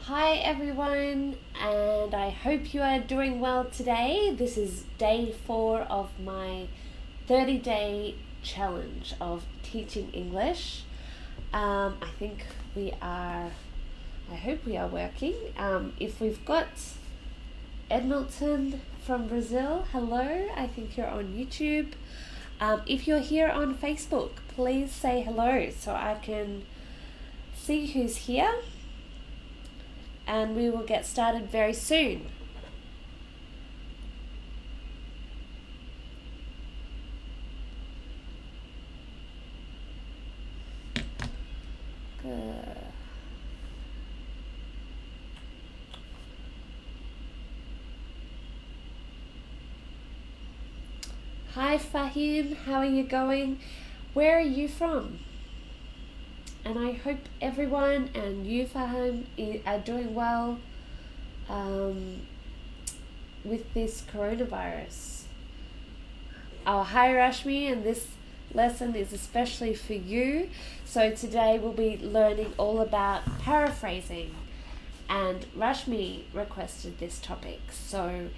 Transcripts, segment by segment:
Hi everyone, and I hope you are doing well today. This is day 4 of my 30-day challenge of teaching English. I hope we are working. If we've got Edmilton from Brazil, hello, I think you're on YouTube. If you're here on Facebook, please say hello so I can see who's here. And we will get started very soon. Hi Fahim, how are you going? Where are you from? And I hope everyone and you, Fahim, are doing well with this coronavirus. Oh, hi Rashmi, and this lesson is especially for you. So today we'll be learning all about paraphrasing. And Rashmi requested this topic. So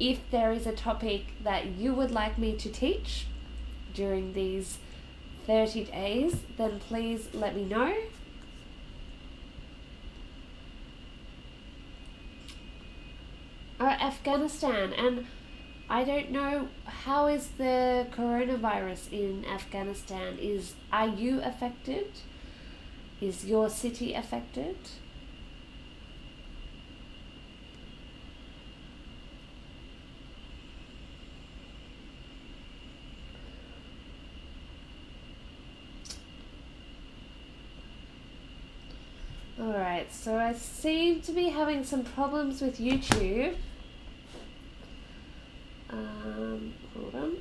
if there is a topic that you would like me to teach during these 30 days, then please let me know. Afghanistan, and I don't know, how is the coronavirus in Afghanistan? Are you affected? Is your city affected? Alright, so I seem to be having some problems with YouTube. Hold on.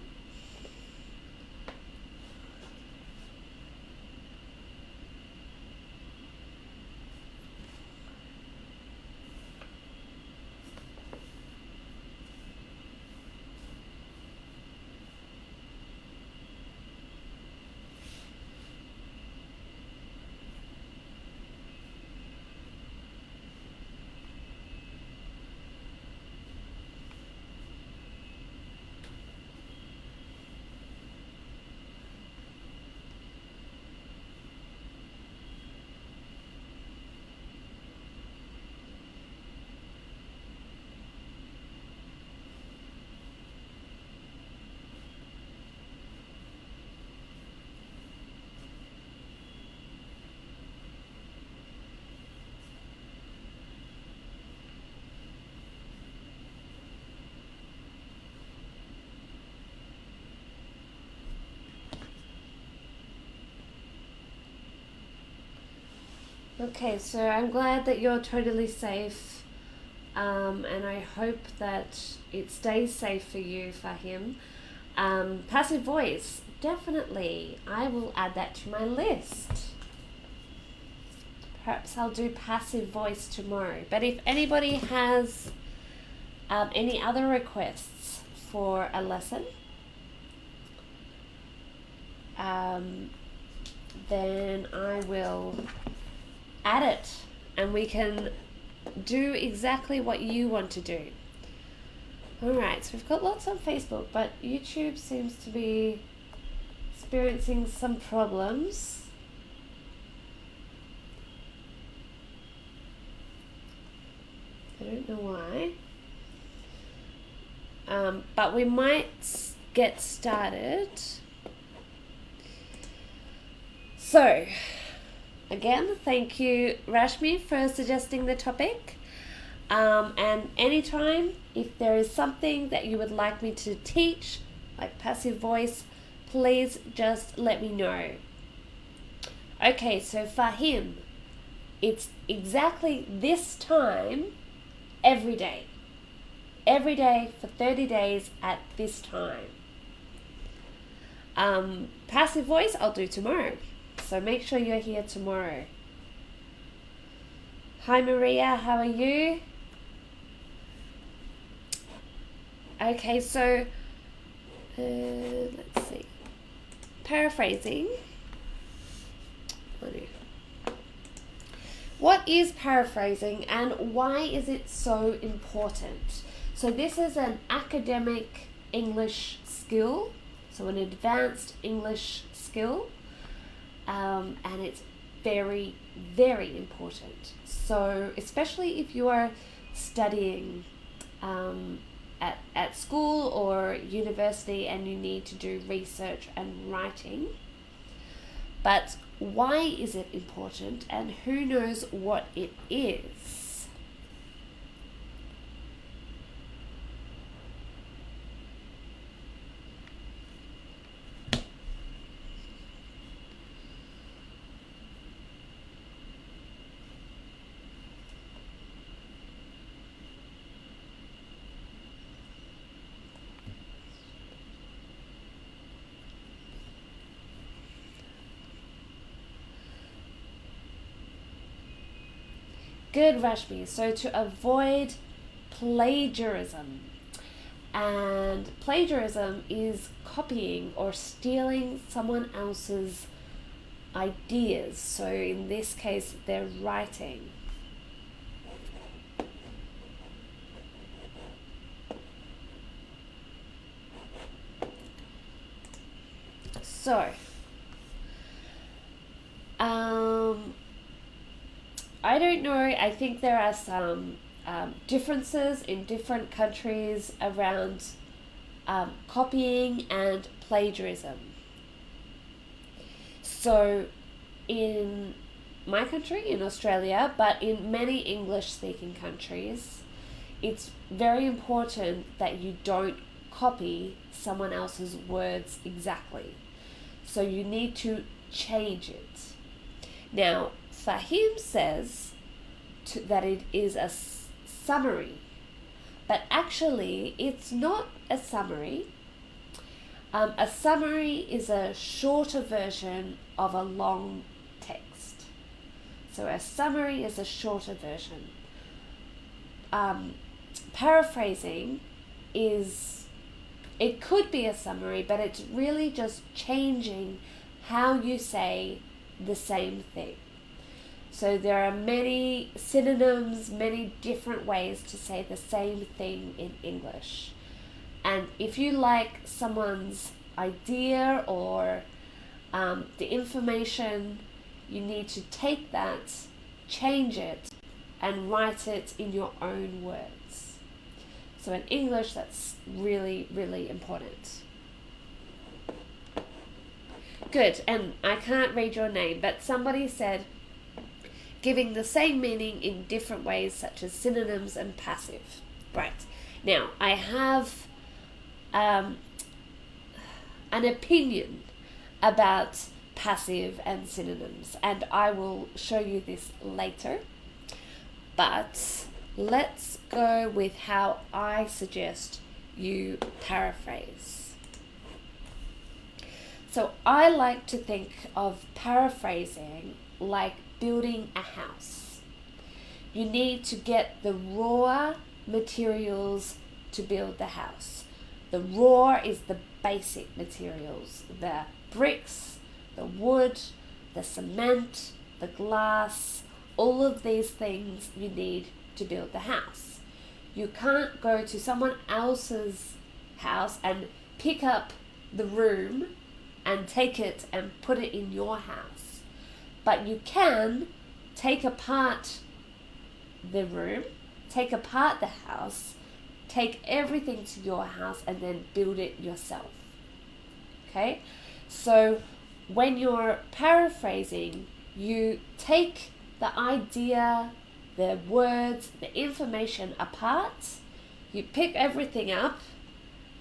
Okay, so I'm glad that you're totally safe, and I hope that it stays safe for you, Fahim. Passive voice, definitely. I will add that to my list. Perhaps I'll do passive voice tomorrow. But if anybody has any other requests for a lesson, then I will add it and we can do exactly what you want to do. Alright, so we've got lots on Facebook, but YouTube seems to be experiencing some problems. I don't know why. But we might get started. So, again, thank you, Rashmi, for suggesting the topic. And anytime, if there is something that you would like me to teach, like passive voice, please just let me know. Okay, so Fahim, it's exactly this time every day. Every day for 30 days at this time. Passive voice, I'll do tomorrow. So make sure you're here tomorrow. Hi Maria, how are you? Okay, so let's see. Paraphrasing. What is paraphrasing and why is it so important? So this is an academic English skill, so an advanced English skill, and it's very, very important. So especially if you are studying at school or university and you need to do research and writing. But why is it important and who knows what it is? Good, Rashmi. So to avoid plagiarism. And plagiarism is copying or stealing someone else's ideas. So in this case, they're writing. So, I don't know. I think there are some differences in different countries around copying and plagiarism. So in my country, in Australia, but in many English-speaking countries, it's very important that you don't copy someone else's words exactly. So you need to change it. Now, Fahim says that it is a summary, but actually it's not a summary. A summary is a shorter version of a long text. So a summary is a shorter version. Paraphrasing it could be a summary, but it's really just changing how you say the same thing. So there are many synonyms, many different ways to say the same thing in English. And if you like someone's idea or the information, you need to take that, change it, and write it in your own words. So in English, that's really, really important. Good, and I can't read your name, but somebody said giving the same meaning in different ways, such as synonyms and passive. Right, now I have an opinion about passive and synonyms, and I will show you this later. But let's go with how I suggest you paraphrase. So I like to think of paraphrasing like building a house. You need to get the raw materials to build the house. The raw is the basic materials, the bricks, the wood, the cement, the glass, all of these things you need to build the house. You can't go to someone else's house and pick up the room and take it and put it in your house. But you can take apart the room, take apart the house, take everything to your house and then build it yourself. Okay? So when you're paraphrasing, you take the idea, the words, the information apart, you pick everything up,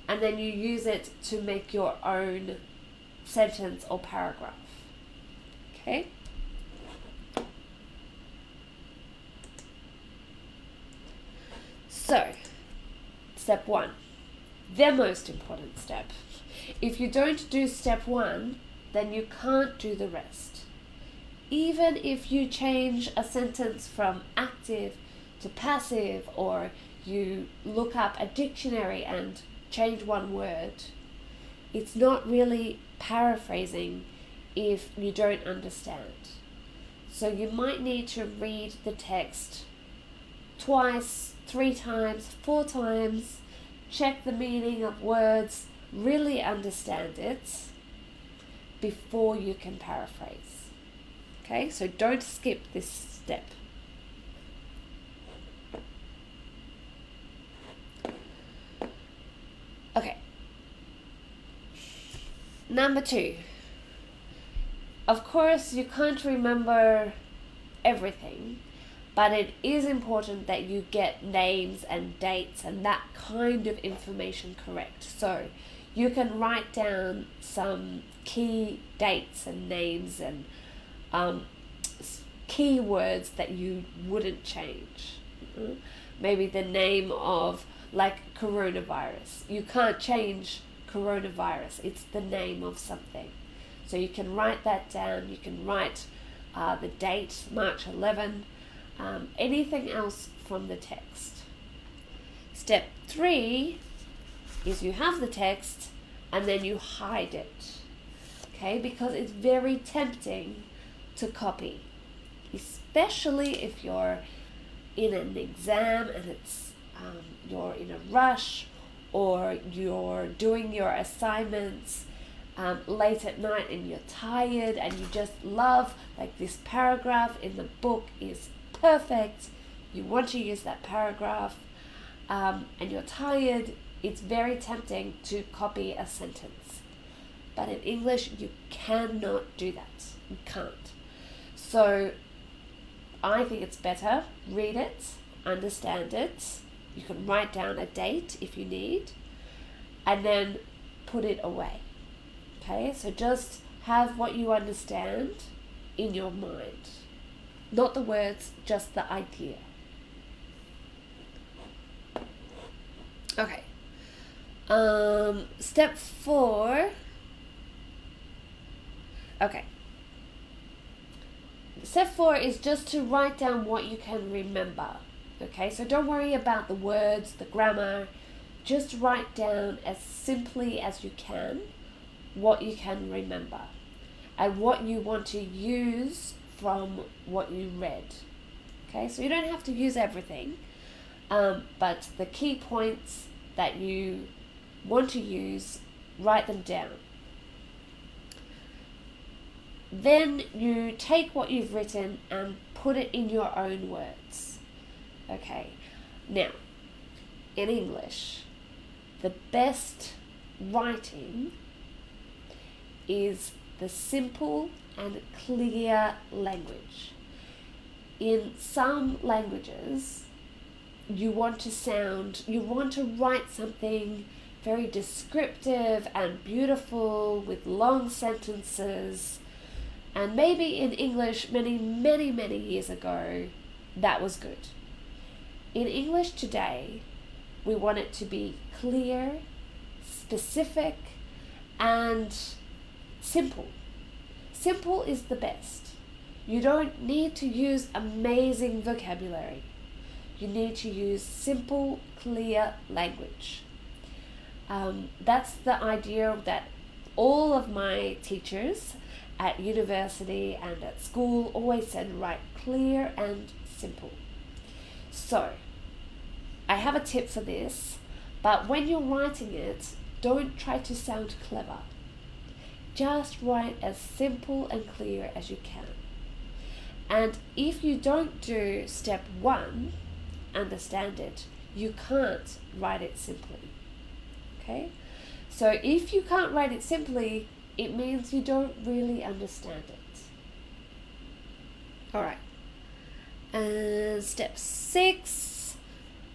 and then you use it to make your own sentence or paragraph. Okay? So, step 1, the most important step. If you don't do step 1, then you can't do the rest. Even if you change a sentence from active to passive, or you look up a dictionary and change one word, it's not really paraphrasing if you don't understand. So you might need to read the text twice, 3 times, 4 times, check the meaning of words, really understand it before you can paraphrase. Okay, so don't skip this step. Okay. Number 2. Of course, you can't remember everything, but it is important that you get names and dates and that kind of information correct. So you can write down some key dates and names and key words that you wouldn't change. Maybe the name of, like, coronavirus. You can't change coronavirus. It's the name of something. So you can write that down. You can write the date, March 11, anything else from the text. Step 3 is you have the text and then you hide it. Okay, because it's very tempting to copy, especially if you're in an exam and it's you're in a rush, or you're doing your assignments late at night and you're tired and you just love, like, this paragraph in the book is perfect, you want to use that paragraph, and you're tired. It's very tempting to copy a sentence, but in English you cannot do that. You can't. So I think it's better, read it, understand it. You can write down a date if you need, and then put it away. Okay, so just have what you understand in your mind. Not the words, just the idea. Okay. Step 4. Okay. Step 4 is just to write down what you can remember. Okay, so don't worry about the words, the grammar. Just write down as simply as you can what you can remember and what you want to use from what you read. Okay, so you don't have to use everything, but the key points that you want to use, write them down. Then you take what you've written and put it in your own words. Okay, now, in English, the best writing is the simple and clear language. In some languages, you want to write something very descriptive and beautiful with long sentences. And maybe in English many, many, many years ago, that was good. In English today, we want it to be clear, specific, and simple. Simple is the best. You don't need to use amazing vocabulary. You need to use simple, clear language. That's the idea that all of my teachers at university and at school always said, write clear and simple. So, I have a tip for this, but when you're writing it, don't try to sound clever. Just write as simple and clear as you can. And if you don't do step 1, understand it, you can't write it simply. Okay? So if you can't write it simply, it means you don't really understand it. Alright. And step 6.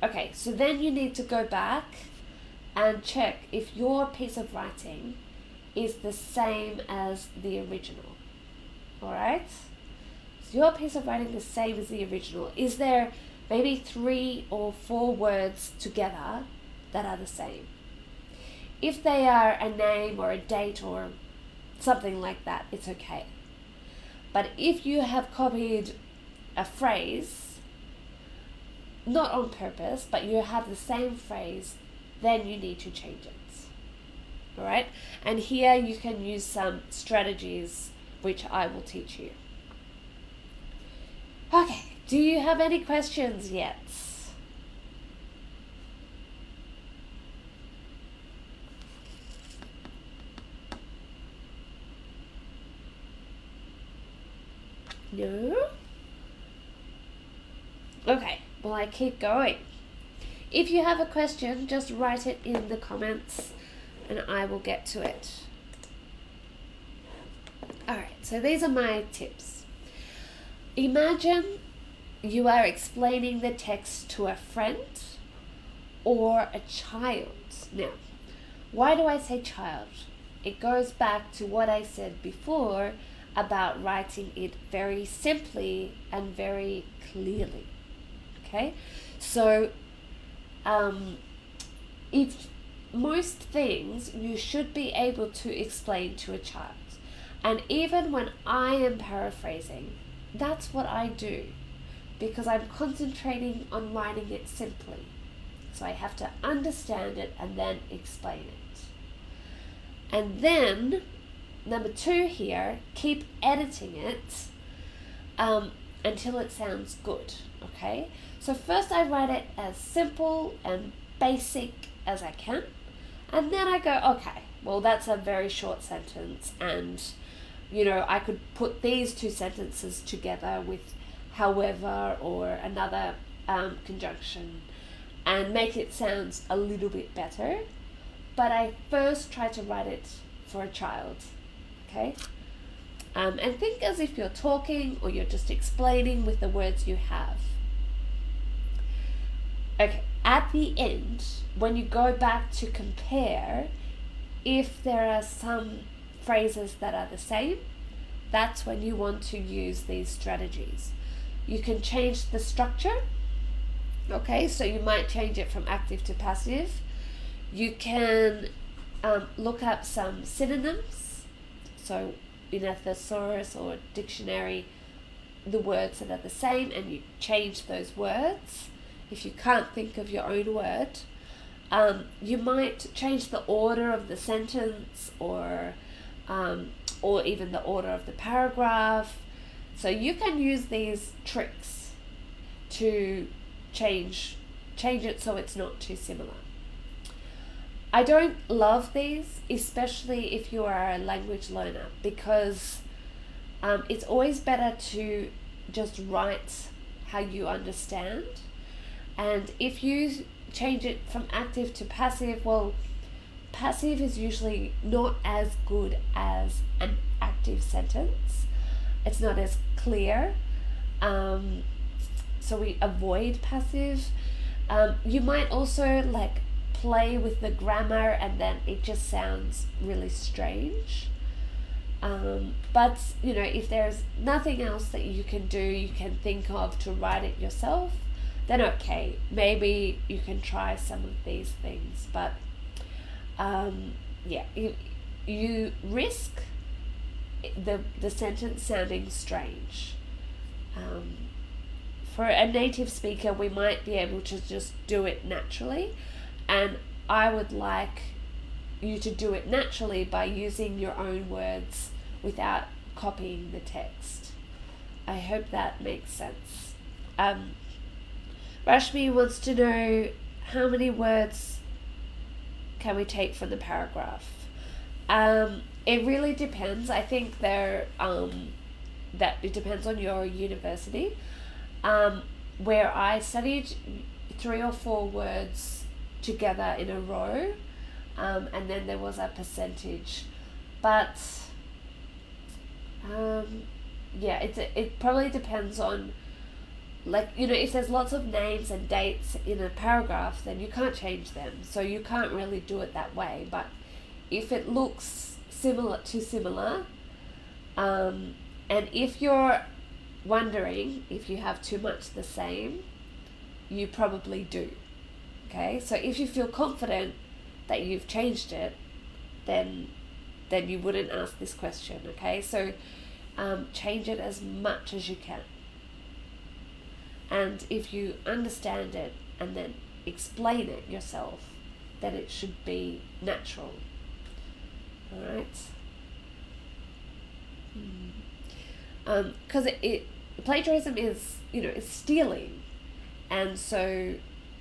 Okay, so then you need to go back and check if your piece of writing is the same as the original. Alright? Is your piece of writing the same as the original? Is there maybe 3 or 4 words together that are the same? If they are a name or a date or something like that, it's okay. But if you have copied a phrase, not on purpose, but you have the same phrase, then you need to change it. Alright? And here you can use some strategies which I will teach you. Okay, do you have any questions yet? No? Okay, well, I keep going. If you have a question, just write it in the comments and I will get to it. Alright, so these are my tips. Imagine you are explaining the text to a friend or a child. Now, why do I say child? It goes back to what I said before about writing it very simply and very clearly. Okay, so if most things you should be able to explain to a child, and even when I am paraphrasing, that's what I do, because I'm concentrating on writing it simply. So I have to understand it and then explain it. And then number 2 here, keep editing it until it sounds good. Okay, so first I write it as simple and basic as I can, and then I go, okay, well, that's a very short sentence, and I could put these 2 sentences together with however or another conjunction and make it sound a little bit better. But I first try to write it for a child. Okay, and think as if you're talking or you're just explaining with the words you have. Okay, at the end, when you go back to compare, if there are some phrases that are the same, that's when you want to use these strategies. You can change the structure. Okay, so you might change it from active to passive. You can look up some synonyms. So in a thesaurus or dictionary, the words that are the same, and you change those words. If you can't think of your own word, you might change the order of the sentence or even the order of the paragraph. So you can use these tricks to change it so it's not too similar. I don't love these, especially if you are a language learner, because it's always better to just write how you understand. And if you change it from active to passive, well, passive is usually not as good as an active sentence. It's not as clear. So we avoid passive. You might also play with the grammar, and then it just sounds really strange. But if there's nothing else that you can do, you can think of to write it yourself, then okay, maybe you can try some of these things. But you risk the sentence sounding strange. For a native speaker, we might be able to just do it naturally, and I would like you to do it naturally by using your own words without copying the text. I hope that makes sense. Rashmi wants to know, how many words can we take from the paragraph? It really depends. I think that it depends on your university. Where I studied 3 or 4 words together in a row, and then there was a percentage. But it probably depends on, if there's lots of names and dates in a paragraph, then you can't change them, so you can't really do it that way. But if it looks similar, and if you're wondering if you have too much the same, you probably do. Okay, so if you feel confident that you've changed it, then you wouldn't ask this question. Okay, so change it as much as you can, and if you understand it and then explain it yourself, then it should be natural. All right, because plagiarism is, is stealing. And so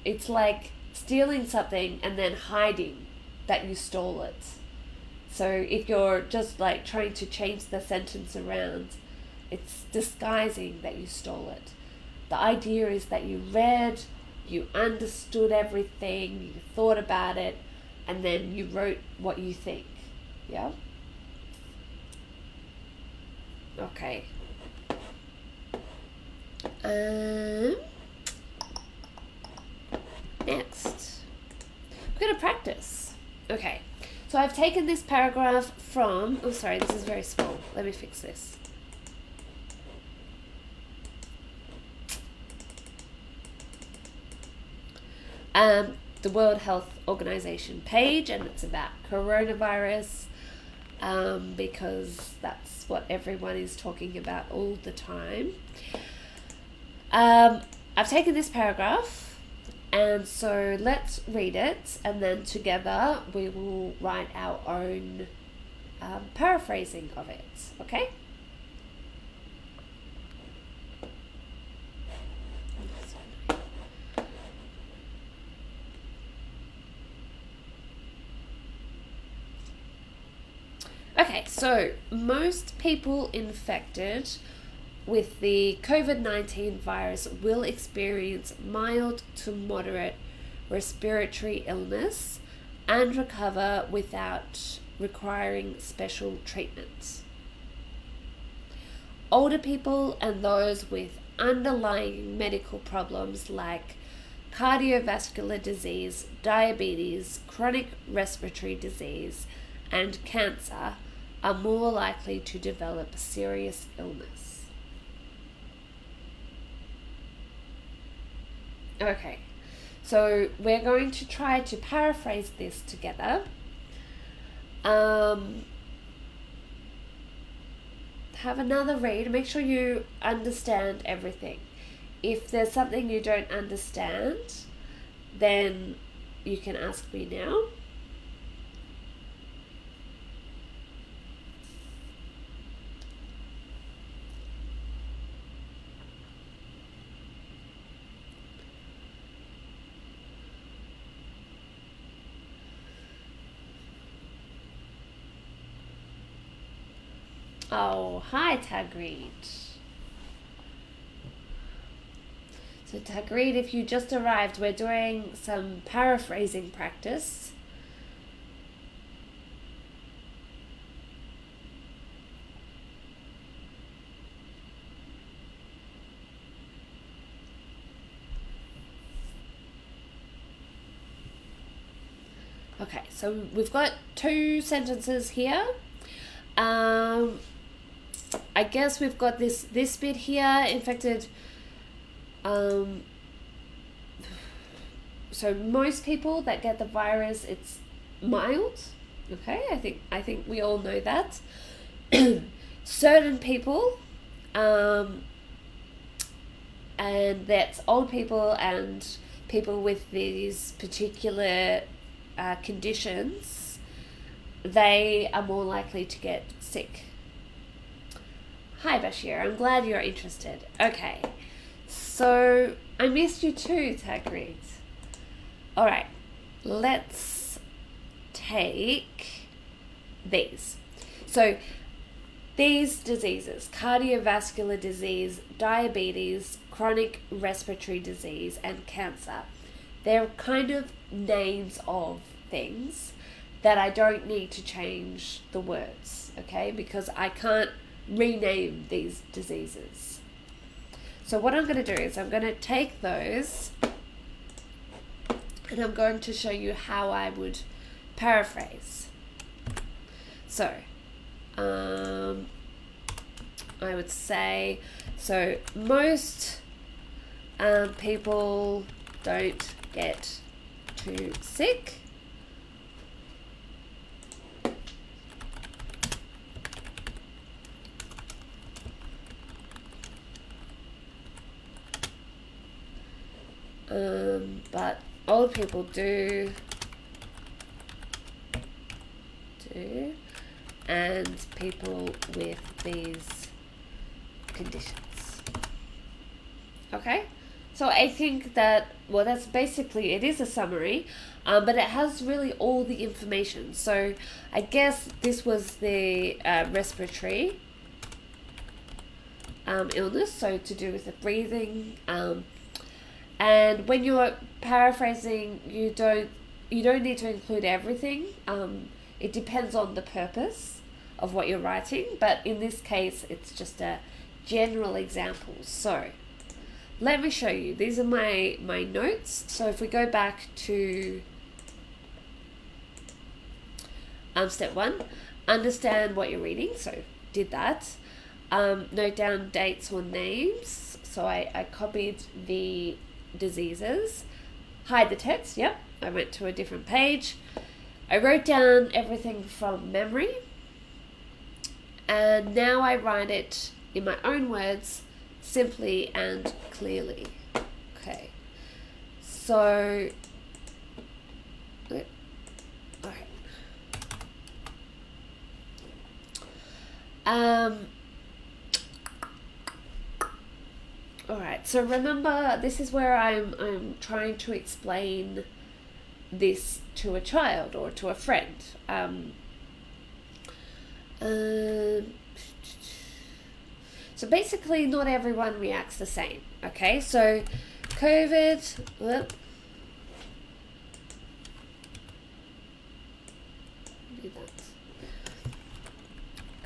it's like stealing something and then hiding that you stole it. So if you're just like trying to change the sentence around, it's disguising that you stole it. The idea is that you read, you understood everything, you thought about it, and then you wrote what you think. Yeah? Okay. Next, we're going to practice. Okay, so I've taken this paragraph from, oh sorry, this is very small. Let me fix this. The World Health Organization page, and it's about coronavirus, because that's what everyone is talking about all the time. I've taken this paragraph, and so let's read it, and then together we will write our own paraphrasing of it, okay? Okay, so most people infected with the COVID-19 virus will experience mild to moderate respiratory illness and recover without requiring special treatment. Older people and those with underlying medical problems like cardiovascular disease, diabetes, chronic respiratory disease, and cancer are more likely to develop serious illness. Okay, so we're going to try to paraphrase this together. Have another read, make sure you understand everything. If there's something you don't understand, then you can ask me now. Oh, hi Tagreed. So Tagreed, if you just arrived, we're doing some paraphrasing practice. Okay, so we've got 2 sentences here. I guess we've got this bit here, infected. So most people that get the virus, it's mild. Okay, I think we all know that. Certain people, and that's old people and people with these particular conditions, they are more likely to get sick. Hi Bashir, I'm glad you're interested. Okay, so I missed you too, Tagreed. Alright, let's take these. So these diseases, cardiovascular disease, diabetes, chronic respiratory disease, and cancer, they're kind of names of things that I don't need to change the words, okay? Because I can't rename these diseases. So what I'm going to do is I'm going to take those and I'm going to show you how I would paraphrase. So, I would say, so most people don't get too sick. But old people do, and people with these conditions. Okay, so I think that, well, that's basically, it is a summary, but it has really all the information. So I guess this was the respiratory illness, so to do with the breathing. And when you're paraphrasing, you don't need to include everything. It depends on the purpose of what you're writing, but in this case, it's just a general example. So let me show you. These are my notes. So if we go back to step 1, understand what you're reading. So did that. Note down dates or names. So I copied the diseases. Hide the text. Yep. I went to a different page. I wrote down everything from memory. And now I write it in my own words, simply and clearly. Okay. So, all right. Alright, so remember, this is where I'm trying to explain this to a child or to a friend. So basically, not everyone reacts the same. Okay, so COVID. Whoop, do that.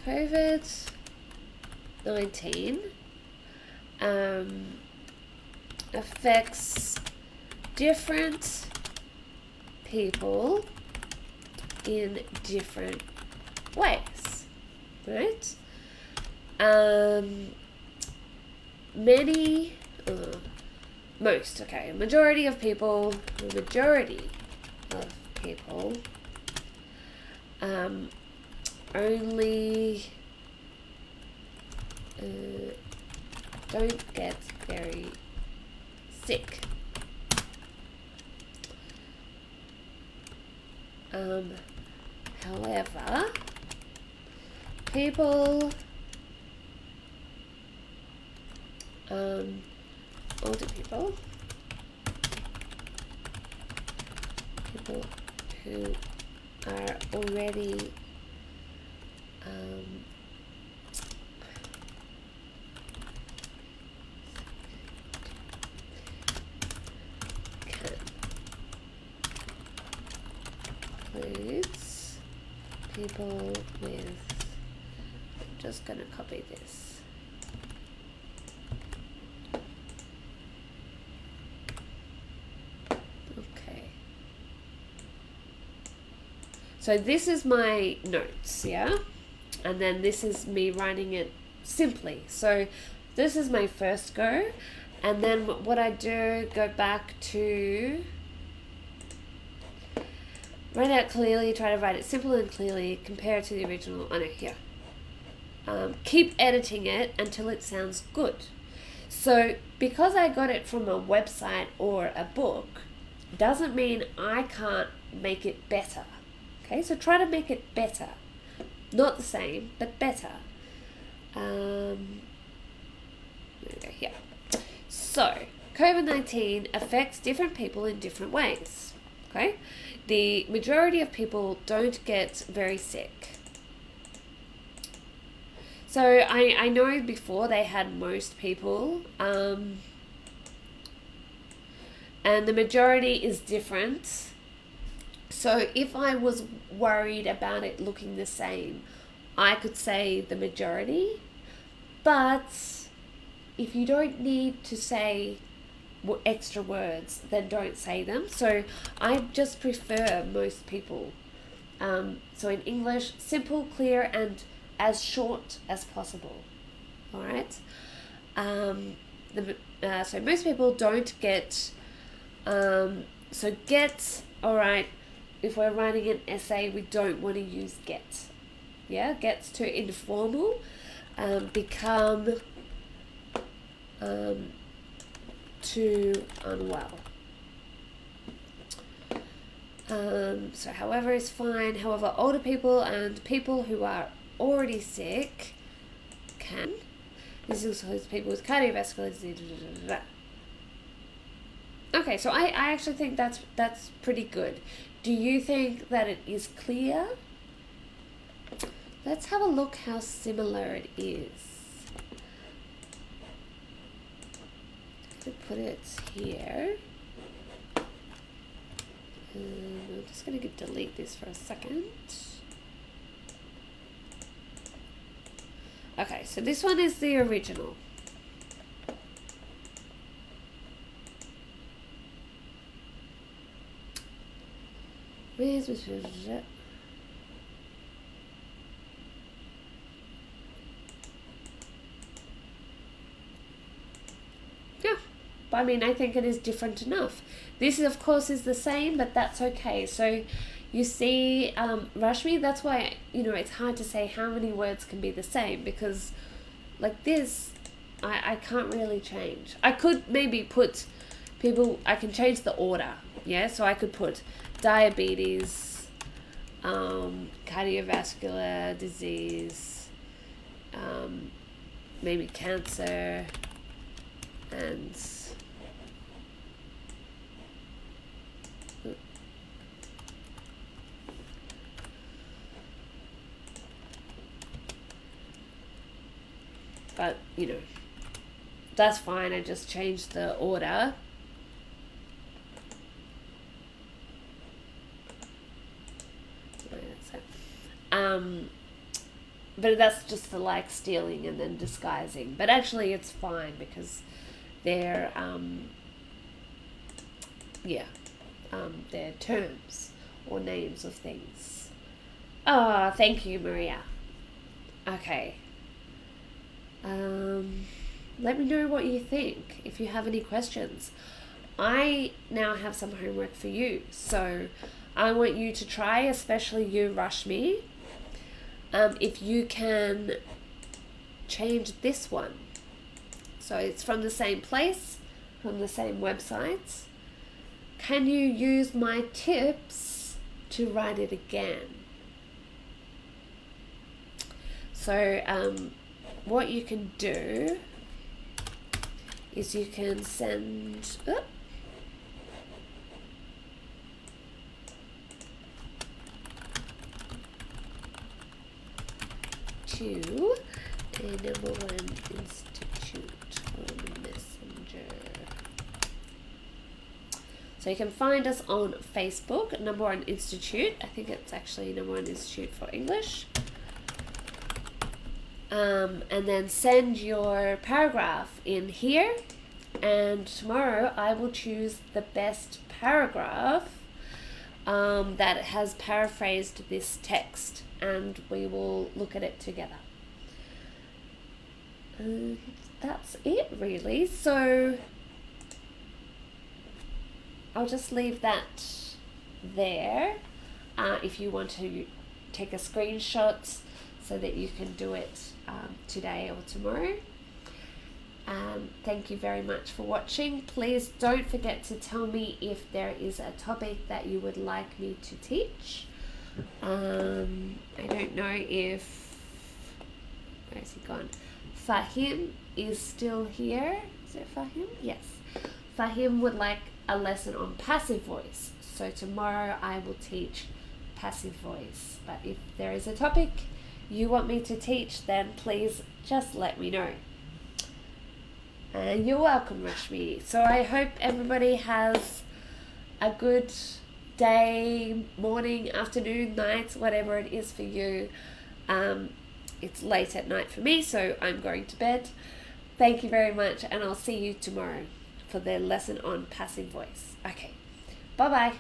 COVID-19 affects different people in different ways, right? Majority of people only don't get very sick. However, people older people who are already includes people with, I'm just going to copy this. Okay. So this is my notes, yeah? And then this is me writing it simply. So this is my first go. And then what I do, go back to write out clearly, try to write it simple and clearly, compare it to the original. Oh no, here. Keep editing it until it sounds good. So because I got it from a website or a book, doesn't mean I can't make it better. Okay, so try to make it better. Not the same, but better. There we go, here. So, COVID-19 affects different people in different ways. Okay? The majority of people don't get very sick. So, I know before they had most people, and the majority is different. So if I was worried about it looking the same, I could say the majority. But if you don't need to say extra words, then don't say them. So I just prefer most people. So in English, simple, clear, and as short as possible. All right. So most people don't get. So get. All right. If we're writing an essay, we don't want to use get. Yeah, get's too informal. Become too unwell. So however is fine. However, older people and people who are already sick can. This includes people with cardiovascular disease. Okay, so I actually think that's pretty good. Do you think that it is clear? Let's have a look how similar it is. To put it here. I'm just going to delete this for a second. Okay, so this one is the original. Where's it? Yeah, but I mean, I think it is different enough. This, of course, is the same, but that's okay. So you see, Rashmi, that's why, it's hard to say how many words can be the same, because like this, I can't really change. I could maybe put I can change the order, yeah? So I could put diabetes, cardiovascular disease, maybe cancer, and but that's fine. I just changed the order. But that's just for like stealing and then disguising. But actually it's fine because they're they're terms or names of things. Oh, thank you, Maria. Okay. Let me know what you think if you have any questions. I now have some homework for you, so I want you to try, especially you, Rashmi, if you can change this one. So it's from the same place, from the same websites. Can you use my tips to write it again? So what you can do is you can send to a number one institute on Messenger. So you can find us on Facebook, Number One Institute. I think it's actually Number One Institute for English. And then send your paragraph in here, and tomorrow I will choose the best paragraph that has paraphrased this text, and we will look at it together. That's it really. So I'll just leave that there if you want to take a screenshot so that you can do it today or tomorrow. Thank you very much for watching. Please don't forget to tell me if there is a topic that you would like me to teach. I don't know if, where is he gone? Fahim is still here. Is it Fahim? Yes. Fahim would like a lesson on passive voice. So tomorrow I will teach passive voice. But if there is a topic you want me to teach, then please just let me know. And you're welcome, Rashmi. So I hope everybody has a good day, morning, afternoon, night, whatever it is for you. It's late at night for me, so I'm going to bed. Thank you very much, and I'll see you tomorrow for the lesson on passive voice. Okay, bye-bye.